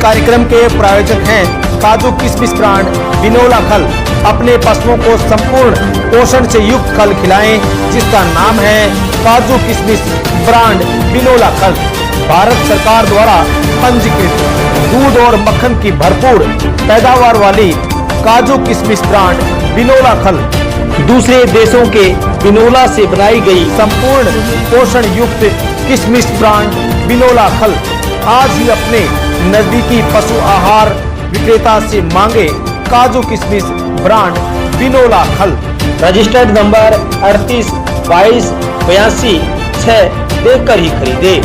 कार्यक्रम के प्रायोजक हैं काजू किशमिश ब्रांड बिनोला खल। अपने पशुओं को संपूर्ण पोषण से युक्त खल खिलाएं, जिसका नाम है काजू किशमिश ब्रांड बिनोला खल। भारत सरकार द्वारा पंजीकृत दूध और मक्खन की भरपूर पैदावार वाली काजू किशमिश ब्रांड बिनोला खल दूसरे देशों के बिनोला से बनाई गई संपूर्ण पोषण युक्त किशमिश ब्रांड बिनोला खल आज ही अपने नजदीकी पशु आहार विक्रेता से मांगे काजू किशमिश ब्रांड बिनोला खल। रजिस्टर्ड नंबर 382282 देखकर ही खरीदे।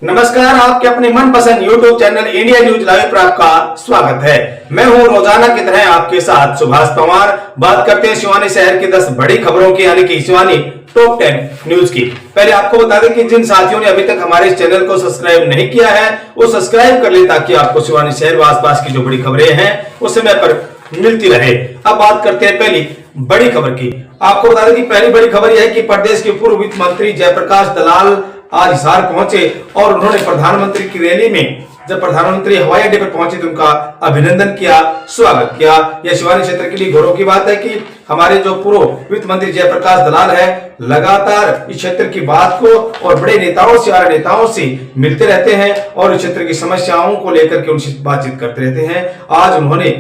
नमस्कार, आपके अपने मनपसंद YouTube channel India news live पर आपका स्वागत है। मैं हूं रोजाना की तरह आपके साथ सुभाष पवार। बात करते हैं शिवानी शहर की 10 बड़ी खबरों की, यानी कि शिवानी टॉप 10 न्यूज की। पहले आपको बता दें कि जिन साथियों ने अभी तक हमारे इस चैनल को सब्सक्राइब नहीं किया है वो सब्सक्राइब कर ले, ताकि आपको शिवानी शहर व आसपास की जो बड़ी खबरें हैं उस समय पर मिलती रहे। अब बात करते हैं पहली बड़ी खबर की। आपको बता दें कि पहली बड़ी खबर यह है कि प्रदेश के पूर्व वित्त मंत्री जयप्रकाश दलाल आज हिसार पहुंचे और उन्होंने प्रधानमंत्री की रैली में, जब प्रधानमंत्री हवाई अड्डे पर पहुंचे तो उनका अभिनंदन किया, स्वागत किया। यह शिवानी क्षेत्र के लिए गौरव की बात है कि हमारे जो पूर्व वित्त मंत्री जयप्रकाश दलाल है लगातार इस क्षेत्र की बात को और बड़े नेताओं से, आला नेताओं से मिलते रहते हैं और इस क्षेत्र की समस्याओं को लेकर के उनसे बातचीत करते रहते हैं। आज उन्होंने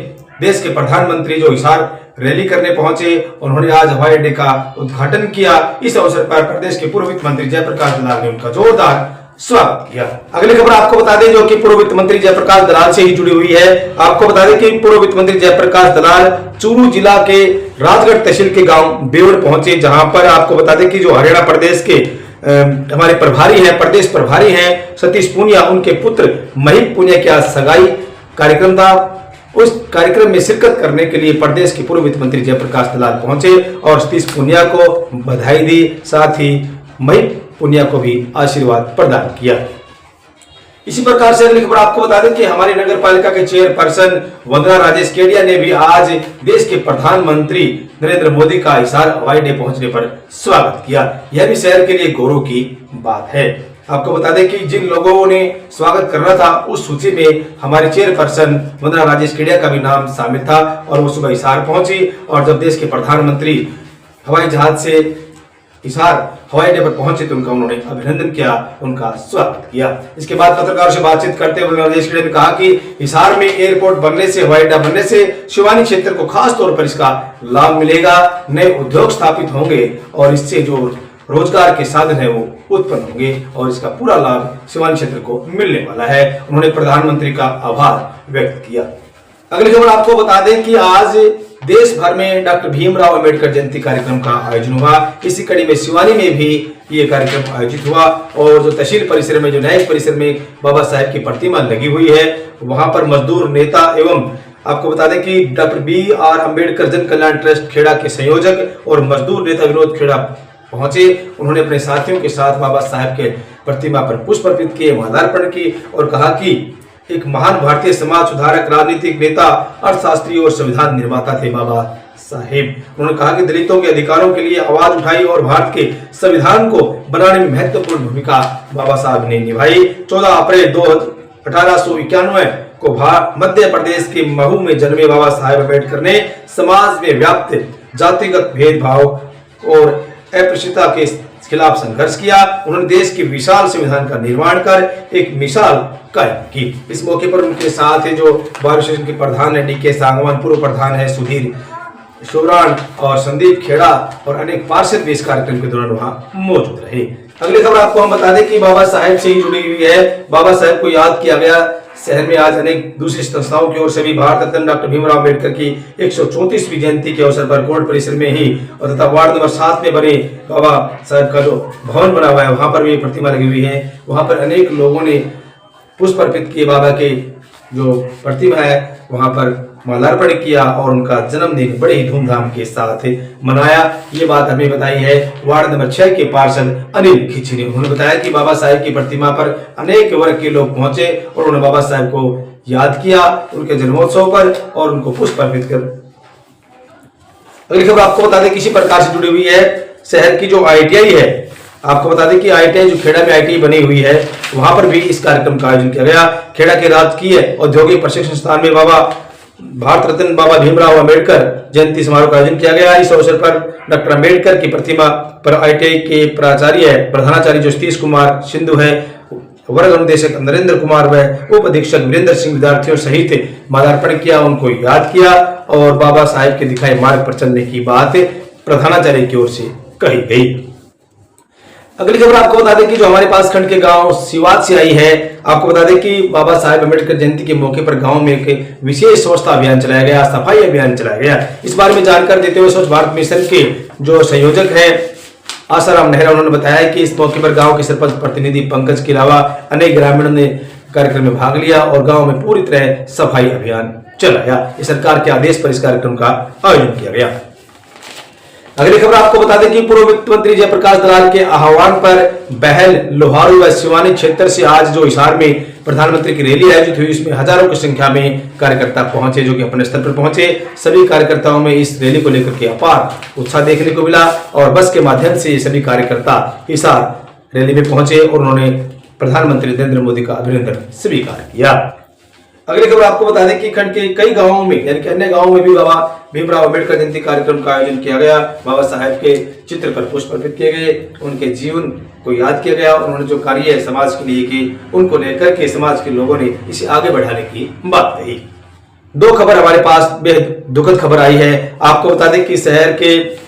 देश के प्रधानमंत्री जो हिसार रैली करने पहुंचे, उन्होंने आज हवाई अड्डे का उद्घाटन किया। इस अवसर पर प्रदेश के पूर्व वित्त मंत्री जयप्रकाश दलाल ने उनका जोरदार स्वागत किया। अगली खबर आपको बता दें जो कि पूर्व वित्त मंत्री जयप्रकाश दलाल से ही जुड़ी हुई है। आपको बता दें कि पूर्व वित्त मंत्री जयप्रकाश दलाल चूरू जिला के राजगढ़ तहसील के गांव बेवड़ पहुंचे, जहां पर आपको बता दें कि जो हरियाणा प्रदेश के हमारे प्रभारी हैं, प्रदेश प्रभारी हैं सतीश पूनिया, उनके पुत्र महीप पूनिया की सगाई कार्यक्रम था। उस कार्यक्रम में शिरकत करने के लिए प्रदेश के पूर्व वित्त मंत्री जयप्रकाश दलाल पहुंचे और सतीश पूनिया को बधाई दी, साथ ही महीप पूनिया को भी आशीर्वाद प्रदान किया। इसी प्रकार से अगली खबर आपको बता दें कि हमारी नगर पालिका के चेयरपर्सन वंदना राजेश केडिया ने भी आज देश के प्रधानमंत्री नरेंद्र मोदी का हिसार हवाई अड्डे पहुंचने पर स्वागत किया। यह भी शहर के लिए गौरव की बात है। आपको बता दें कि जिन लोगों ने स्वागत करना था उस सूची में हमारे चेयरपर्सन वंदना राजेश केडिया का भी नाम शामिल था और वो सुबह हिसार पहुंची और जब देश के प्रधानमंत्री हवाई जहाज से हिसार हवाई अड्डे पर पहुंचे तो उन्होंने अभिनंदन किया, उनका स्वागत किया। इसके बाद पत्रकारों से बातचीत करते हुए राजेश केडिया ने कहा कि हिसार में एयरपोर्ट बनने से, हवाई अड्डा बनने से शिवानी क्षेत्र को खास तौर पर इसका लाभ मिलेगा, नए उद्योग स्थापित होंगे और इससे जो रोजगार के साधन है वो उत्पन्न होंगे और इसका पूरा लाभ शिवानी क्षेत्र को मिलने वाला है। उन्होंने प्रधानमंत्री का आभार व्यक्त किया। अगली खबर आपको बता दें कि आज देश भर में डॉक्टर भीमराव अंबेडकर जयंती कार्यक्रम का आयोजन हुआ। इसी कड़ी में शिवानी में भी ये कार्यक्रम आयोजित हुआ और जो तहसील परिसर में, जो न्यायिक परिसर में बाबा साहेब की प्रतिमा लगी हुई है, वहां पर मजदूर नेता एवं आपको बता दें कि डॉक्टर BR अम्बेडकर जन कल्याण ट्रस्ट खेड़ा के संयोजक और मजदूर नेता विनोद खेड़ा पहुंचे। उन्होंने अपने साथियों के साथ बाबा साहेब के प्रतिमा पर पुष्प अर्पित किए, माल्यार्पण की और कहा कि एक महान भारतीय समाज सुधारक, राजनीतिक नेता, अर्थशास्त्री और संविधान निर्माता थे बाबा साहेब। उन्होंने कहा कि दलितों के अधिकारों के लिए आवाज उठाई और भारत के संविधान को बनाने में महत्वपूर्ण भूमिका बाबा साहब ने निभाई। 14 अप्रैल 1891 को मध्य प्रदेश के महू में जन्मे बाबा साहेब अम्बेडकर ने समाज में व्याप्त जातिगत भेदभाव और अस्पृश्यता के खिलाफ संघर्ष किया। उन्होंने देश के विशाल संविधान का निर्माण कर एक मिसाल कायम की। इस मौके पर उनके साथ जो बार एसोसिएशन के प्रधान है DK सांगवान, पूर्व प्रधान है सुधीर शोरान और संदीप खेड़ा और अनेक पार्षद भी इस कार्यक्रम के दौरान वहां मौजूद रहे। अगली खबर आपको हम बता दें कि बाबा साहेब से ही जुड़ी हुई है। बाबा साहेब को याद किया गया। शहर में आज अनेक दूसरी संस्थाओं की ओर से भी भारत रत्न डॉक्टर भीमराव अम्बेडकर की 134वीं जयंती के अवसर पर कोर्ट परिसर में ही और तथा वार्ड नंबर 7 में बने बाबा साहब का जो भवन बना हुआ है वहां पर भी प्रतिमा लगी हुई है। वहां पर अनेक लोगों ने पुष्प अर्पित किए, बाबा के जो प्रतिमा है वहां पर माल्यार्पण किया और उनका जन्मदिन बड़े ही धूमधाम के साथ मनाया। ये बात हमें बताई है वार्ड नंबर 6 के पार्षद अनिल खिची ने। उन्होंने बताया कि बाबा साहेब की प्रतिमा पर अनेक वर्ग के लोग पहुंचे और उन्होंने बाबा साहेब को याद किया उनके जन्मोत्सव पर और उनको पुष्प अर्पित कर। अगली खबर आपको बता दें किसी प्रकार से जुड़ी हुई है। शहर की जो ITI है आपको बता दें कि ITI जो खेड़ा में ITI बनी हुई है, वहां पर भी इस कार्यक्रम का आयोजन किया गया। खेड़ा के राजकीय औद्योगिक प्रशिक्षण संस्थान में बाबा भारत रत्न बाबा भीमराव अंबेडकर जयंती समारोह का आयोजन किया गया। इस अवसर पर डॉक्टर अंबेडकर की प्रतिमा पर ITI के प्राचार्य प्रधानाचार्य जो सतीश कुमार सिंधु है, वर्ग अनुदेशक नरेंद्र कुमार व उप अधीक्षक वीरेंद्र सिंह विद्यार्थियों सहित माल्यार्पण किया, उनको याद किया और बाबा साहेब के दिखाए मार्ग पर चलने की बात प्रधानाचार्य की ओर से कही गई। अगली खबर आपको बता दें कि जो हमारे पास खंड के गांव सिवात से आई है, आपको बता दें कि बाबा साहेब अम्बेडकर जयंती के मौके पर गांव में एक विशेष स्वच्छता अभियान चलाया गया, सफाई अभियान चलाया गया। इस बारे में जानकारी देते हुए स्वच्छ भारत मिशन के जो संयोजक हैं आसाराम नेहरा, उन्होंने बताया कि इस मौके पर गांव के सरपंच प्रतिनिधि पंकज के अलावा अनेक ग्रामीणों ने कार्यक्रम में भाग लिया और गांव में पूरी तरह सफाई अभियान चलाया। इस सरकार के आदेश पर इस कार्यक्रम का आयोजन किया गया। अगली खबर आपको बता दें कि पूर्व वित्त मंत्री जयप्रकाश दलाल के आह्वान पर बहल, लोहारू व सिवानी क्षेत्र से आज जो हिसार में प्रधानमंत्री की रैली आयोजित हुई, इसमें हजारों की संख्या में कार्यकर्ता पहुंचे, जो कि अपने स्तर पर पहुंचे। सभी कार्यकर्ताओं में इस रैली को लेकर के अपार उत्साह देखने को मिला और बस के माध्यम से सभी कार्यकर्ता हिसार रैली में पहुंचे और उन्होंने प्रधानमंत्री नरेंद्र मोदी का अभिनंदन स्वीकार किया। अगली खबर आपको बता दें कि खंड के कई गांवों में यानी कि अन्य गांवों में भी बाबा भीमराव अंबेडकर जयंती कार्यक्रम का आयोजन किया गया। बाबा साहेब के चित्र पर पुष्प अर्पित किए गए, उनके जीवन को याद किया गया और उन्होंने जो कार्य समाज के लिए की, उनको लेकर के समाज के लोगों ने इसे आगे बढ़ाने की बात कही। दो खबर हमारे पास बेहद दुखद खबर आई है। आपको बता दें कि शहर के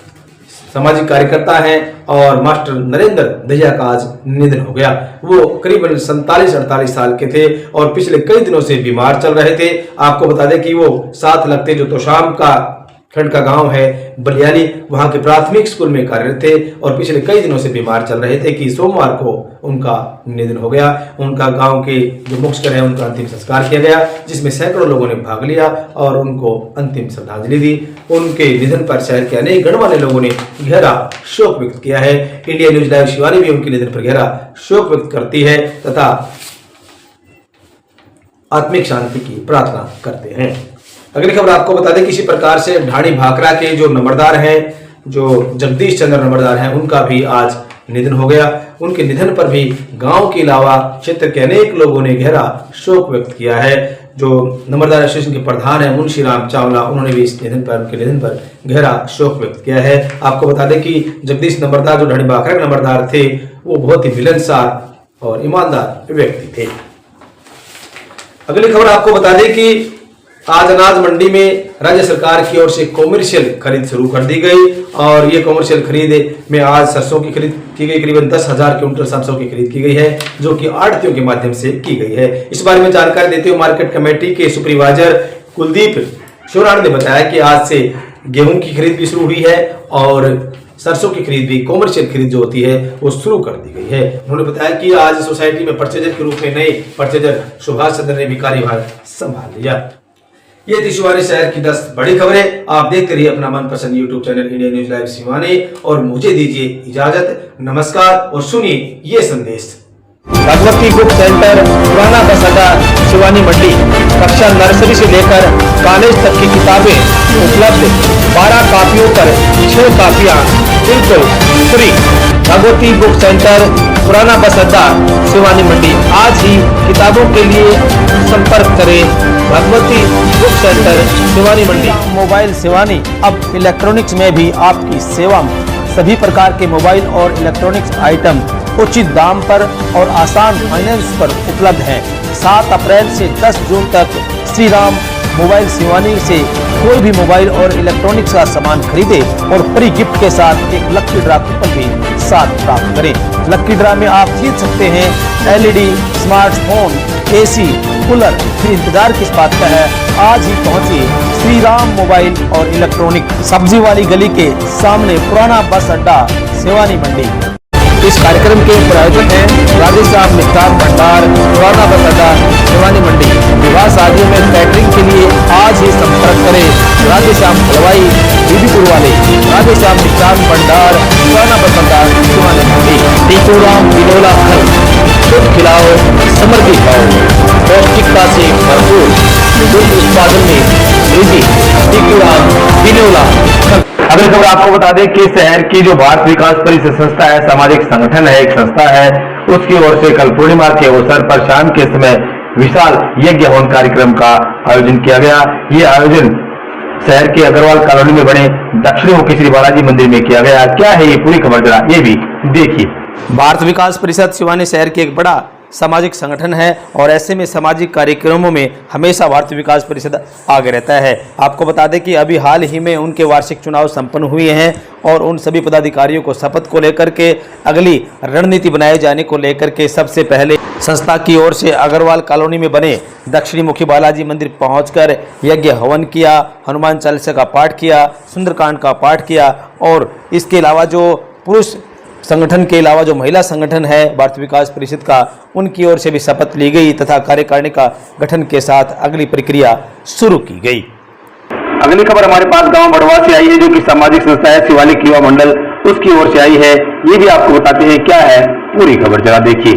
सामाजिक कार्यकर्ता हैं और मास्टर नरेंद्र दहिया का आज निधन हो गया। वो करीबन 47-48 साल के थे और पिछले कई दिनों से बीमार चल रहे थे। आपको बता दें कि वो साथ लगते जो तोशाम का खंड का गांव है बलियाली, वहां के प्राथमिक स्कूल में कार्यरत थे और पिछले कई दिनों से बीमार चल रहे थे कि सोमवार को उनका निधन हो गया। उनका गांव के जो मुख्य है उनका अंतिम संस्कार किया गया, जिसमें सैकड़ों लोगों ने भाग लिया और उनको अंतिम श्रद्धांजलि दी। उनके निधन पर शहर के अनेक गणमान्य लोगों ने गहरा शोक व्यक्त किया है। इंडिया न्यूज लाइव शिवानी भी उनके निधन पर गहरा शोक व्यक्त करती है तथा आत्मिक शांति की प्रार्थना करते हैं। अगली खबर आपको बता दें, किसी प्रकार से ढाणी भाखड़ा के जो नंबरदार हैं, जो जगदीश चंद्र नंबरदार हैं, उनका भी आज निधन हो गया। उनके निधन पर भी गांव के अलावा क्षेत्र के अनेक लोगों ने गहरा शोक व्यक्त किया है। जो नंबरदार एसोसिएशन के प्रधान है मुंशी राम चावला, उन्होंने भी इस निधन पर उनके निधन पर गहरा शोक व्यक्त किया है। आपको बता दें कि जगदीश नंबरदार जो ढाणी भाखड़ा के नंबरदार थे, वो बहुत ही मिलनसार और ईमानदार व्यक्ति थे। अगली खबर आपको बता दें कि आज अनाज मंडी में राज्य सरकार की ओर से कॉमर्शियल खरीद शुरू कर दी गई और ये कॉमर्शियल खरीद में आज सरसों की खरीद की गई, करीबन 10,000 क्विंटल सरसों की खरीद की गई है, जो कि आढ़तियों के माध्यम से की गई है। इस बारे में जानकारी देते हुए मार्केट कमेटी के सुपरवाइजर कुलदीप शोराण ने बताया कि आज से गेहूं की खरीद भी शुरू हुई है और सरसों की खरीद भी, कॉमर्शियल खरीद जो होती है वो शुरू कर दी गई है। उन्होंने बताया कि आज सोसाइटी में परचेजर के रूप में नए परचेजर सुभाष चंद्र ने भी कार्यभार संभाल लिया। ये थी शिवानी शहर की 10 बड़ी खबरें। आप देखते रहिए अपना मनपसंद YouTube channel India news live Shivani और मुझे दीजिए इजाजत। नमस्कार और सुनिए ये संदेश। भगवती बुक सेंटर, पुराना बस अड्डा, शिवानी मंडी। कक्षा नर्सरी से लेकर कॉलेज तक की किताबें उपलब्ध। 12 कापियों पर 6 कापियां बिल्कुल फ्री। भगवती बुक सेंटर, पुराना बस अड्डा, शिवानी मंडी। आज ही किताबों के लिए संपर्क करें भगवती बुक सेंटर, शिवानी मंडी। मोबाइल शिवानी अब इलेक्ट्रॉनिक्स में भी आपकी सेवा में। सभी प्रकार के मोबाइल और इलेक्ट्रॉनिक्स आइटम उचित दाम पर और आसान फाइनेंस पर उपलब्ध हैं। 7 अप्रैल से 10 जून तक श्री राम मोबाइल शिवानी से कोई भी मोबाइल और इलेक्ट्रॉनिक्स का सामान खरीदे और फ्री गिफ्ट के साथ एक लक्की ड्रा कूपन भी साथ प्राप्त करें। लक्की ड्रा में आप जीत सकते हैं LED स्मार्टफोन, AC, कूलर। फिर इंतजार किस बात का है, आज ही पहुंचिए श्री राम मोबाइल और इलेक्ट्रॉनिक, सब्जी वाली गली के सामने, पुराना बस अड्डा, शिवानी मंडी। इस कार्यक्रम के प्रायोजक हैं राधेश्याम मिष्ठान भंडार, पुराना बस अड्डा, शिवानी मंडी। विवाह शादियों में कैटरिंग के लिए आज ही संपर्क करें राधेश्याम हलवाई, बीबीपुर वाले। राधेश्याम मिष्ठान भंडार, पुराना बस अड्डा, शिवानी मंडी। टीकूराम बिनोला फल, शुद्ध खिलाओ, समृद्धि खाओ, पौष्टिकता से भरपूर, दूध उत्पादन में वृद्धि। टीकूराम बिनोला फल। अगली खबर आपको बता दें कि शहर की जो भारत विकास परिषद संस्था है, सामाजिक संगठन है, एक संस्था है, उसकी ओर से कल पूर्णिमा के अवसर पर शाम के समय विशाल यज्ञ हवन कार्यक्रम का आयोजन किया गया। ये आयोजन शहर के अग्रवाल कॉलोनी में बने दक्षिणी मुखी श्री बालाजी मंदिर में किया गया। क्या है ये पूरी खबर, जरा ये भी देखिए। भारत विकास परिषद सिवानी शहर की एक बड़ा सामाजिक संगठन है और ऐसे में सामाजिक कार्यक्रमों में हमेशा भारत विकास परिषद आगे रहता है। आपको बता दें कि अभी हाल ही में उनके वार्षिक चुनाव संपन्न हुए हैं और उन सभी पदाधिकारियों को शपथ को लेकर के अगली रणनीति बनाए जाने को लेकर के सबसे पहले संस्था की ओर से अग्रवाल कॉलोनी में बने दक्षिणी मुखी बालाजी मंदिर पहुंचकर यज्ञ हवन किया, हनुमान चालीसा का पाठ किया, सुंदरकांड का पाठ किया और इसके अलावा जो पुरुष संगठन के अलावा जो महिला संगठन है भारत विकास परिषद का, उनकी ओर से भी शपथ ली गई तथा कार्यकारिणी का गठन के साथ अगली प्रक्रिया शुरू की गई। अगली खबर हमारे पास गांव बड़वा से आई है, जो कि सामाजिक संस्था है शिवालिक युवा मंडल, उसकी ओर से आई है। ये भी आपको बताते हैं क्या है पूरी खबर, जरा देखिए।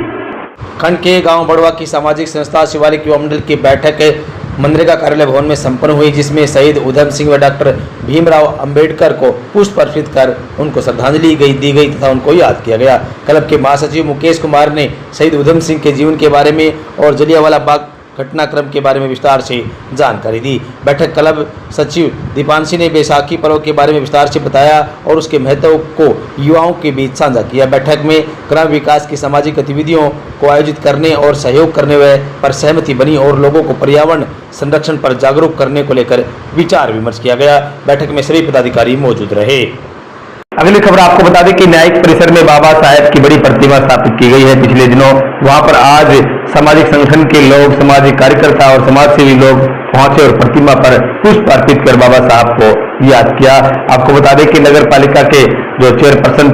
खंड के गांव बड़वा की सामाजिक संस्था शिवालिक युवा मंडल की बैठक मनरेगा कार्यालय भवन में संपन्न हुई, जिसमें शहीद उधम सिंह व डॉक्टर भीमराव अंबेडकर को पुष्प अर्पित कर उनको श्रद्धांजलि दी गई तथा उनको याद किया गया। क्लब के महासचिव मुकेश कुमार ने शहीद उधम सिंह के जीवन के बारे में और जलियांवाला बाग घटनाक्रम के बारे में विस्तार से जानकारी दी। बैठक क्लब सचिव दीपांशी ने बैसाखी पर्व के बारे में विस्तार से बताया और उसके महत्व को युवाओं के बीच साझा किया। बैठक में ग्राम विकास की सामाजिक गतिविधियों को आयोजित करने और सहयोग करने पर सहमति बनी और लोगों को पर्यावरण संरक्षण पर जागरूक करने को लेकर विचार विमर्श किया गया। बैठक में सभी पदाधिकारी मौजूद रहे। अगली खबर आपको बता दें कि न्यायिक परिसर में बाबा साहेब की बड़ी प्रतिमा स्थापित की गई है। पिछले दिनों वहां पर आज सामाजिक संगठन के लोग, सामाजिक कार्यकर्ता और समाजसेवी लोग पहुंचे और प्रतिमा पर पुष्प अर्पित कर बाबा साहब को याद किया। आपको बता दें कि नगर पालिका के जो चेयरपर्सन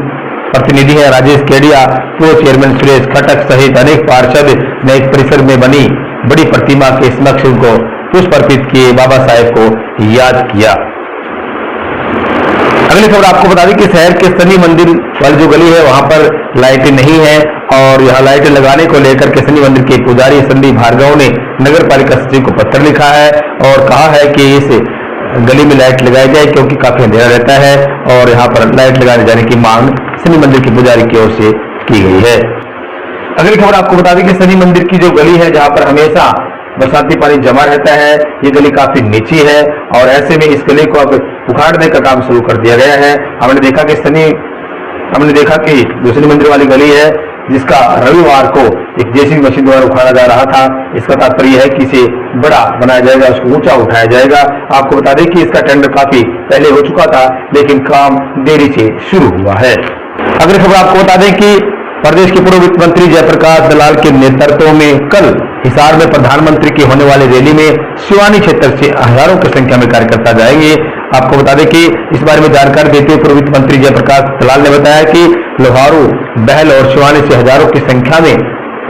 प्रतिनिधि है राजेश केडिया, पूर्व चेयरमैन सुरेश खटक सहित अनेक पार्षद न्यायिक परिसर में बनी बड़ी प्रतिमा के समक्ष उनको पुष्प अर्पित किए, बाबा साहेब को याद किया। अगली खबर आपको बता दें कि शहर के शनि मंदिर वाली जो गली है वहां पर लाइटें नहीं है और यहाँ लाइटें लगाने को लेकर के शनि मंदिर के पुजारी संदीप भार्गव ने नगर पालिका सचिव को पत्र लिखा है और कहा है कि इस गली में लाइट लगाई जाए क्योंकि काफी अंधेरा रहता है और यहाँ पर लाइट लगाने जाने की मांग शनि मंदिर के पुजारी की ओर से की गई है। अगली खबर आपको बता दें कि शनि मंदिर की जो गली है जहाँ पर हमेशा बरसाती पानी जमा रहता है, ये गली काफी नीची है और ऐसे में इस गली को अब उखाड़ने का काम शुरू कर दिया गया है। हमने देखा कि जो शनि मंदिर वाली गली है जिसका रविवार को एक जेसीबी मशीन द्वारा उखाड़ा जा रहा था, इसका तात्पर्य है कि इसे बड़ा बनाया जाएगा, उसको ऊंचा उठाया जाएगा। आपको बता दें कि इसका टेंडर काफी पहले हो चुका था लेकिन काम देरी से शुरू हुआ है। अगली खबर आपको बता दें कि प्रदेश के पूर्व वित्त मंत्री जयप्रकाश दलाल के नेतृत्व में कल हिसार में प्रधानमंत्री की होने वाली रैली में शिवानी क्षेत्र से हजारों की संख्या में कार्यकर्ता जाएंगे। आपको बता दें कि इस बारे में जानकारी देते हुए पूर्व वित्त मंत्री जयप्रकाश दलाल ने बताया कि लोहारू, बहल और शिवानी से हजारों की संख्या में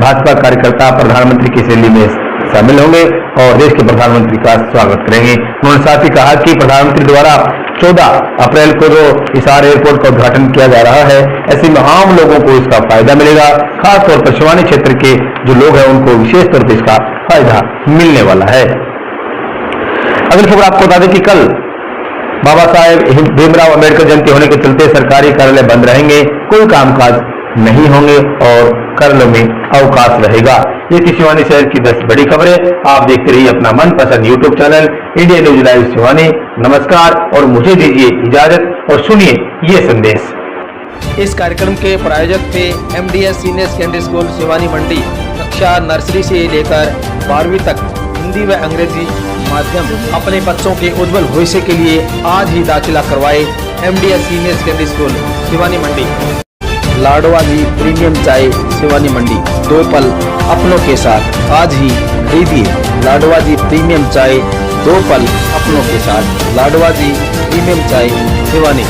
भाजपा कार्यकर्ता प्रधानमंत्री की रैली में शामिल होंगे और देश के प्रधानमंत्री का स्वागत करेंगे। उन्होंने साथ ही कहा कि प्रधानमंत्री द्वारा 14 अप्रैल को जो हिसार एयरपोर्ट का उद्घाटन किया जा रहा है, ऐसे में आम लोगों को इसका फायदा मिलेगा। खासतौर पर शिवानी क्षेत्र के जो लोग हैं उनको विशेष तौर पर इसका फायदा मिलने वाला है। अगली खबर आपको बता दें कि कल बाबा साहेब भीमराव अंबेडकर जयंती होने के चलते सरकारी कार्यालय बंद रहेंगे, कोई कामकाज नहीं होंगे और कार्यालयों में अवकाश रहेगा। ये थी शिवानी शहर की 10 बड़ी खबरें। आप देखते रहिए अपना मनपसंद YouTube channel India news live Shivani. नमस्कार और मुझे दीजिए इजाजत और सुनिए ये संदेश। इस कार्यक्रम के प्रायोजक थे MDS senior secondary school Shivani Mandi. कक्षा नर्सरी से लेकर 12वीं तक हिंदी व अंग्रेजी माध्यम। अपने बच्चों के उज्जवल भविष्य के लिए आज ही दाखिला करवाए MDS senior secondary school Shivani Mandi. Ladwa ji premium चाय शिवानी मंडी, 2 पल अपनों के साथ। आज ही खरीदिए लाडवा जी प्रीमियम चाय, 2 पल अपनों के साथ। लाडवा जी प्रीमियम चाय शिवानी।